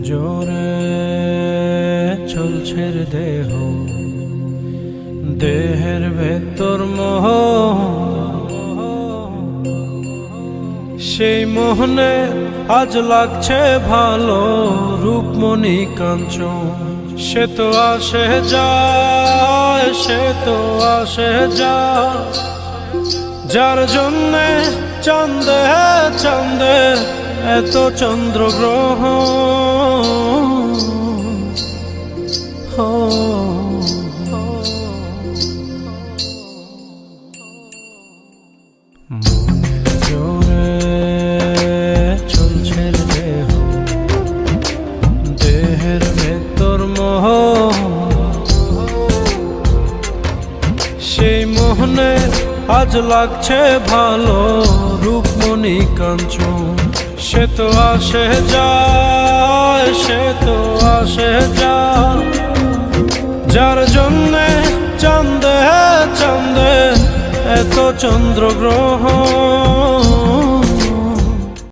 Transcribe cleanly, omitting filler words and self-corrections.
জোরে চলছে রে দেহ, দেহের ভেতর মোহ, সেই মোহনে আজ লাগছে ভালো রূপমণি কাঞ্চন। সে তো আসে যায়, সে তো আসে যায়, যার জন্যে চাঁদে চাঁদে এত চন্দ্রগ্রহ। জোরে চলছে দেহ, দেহের ভেতর মোহ, সেই মোহনে আজ লাগছে ভালো রূপমণি কাঞ্চন। সে তো আসে যায়, সে তো আসে যায়, যার জন্যে চাঁদে চাঁদে এত চন্দ্রগ্রহ।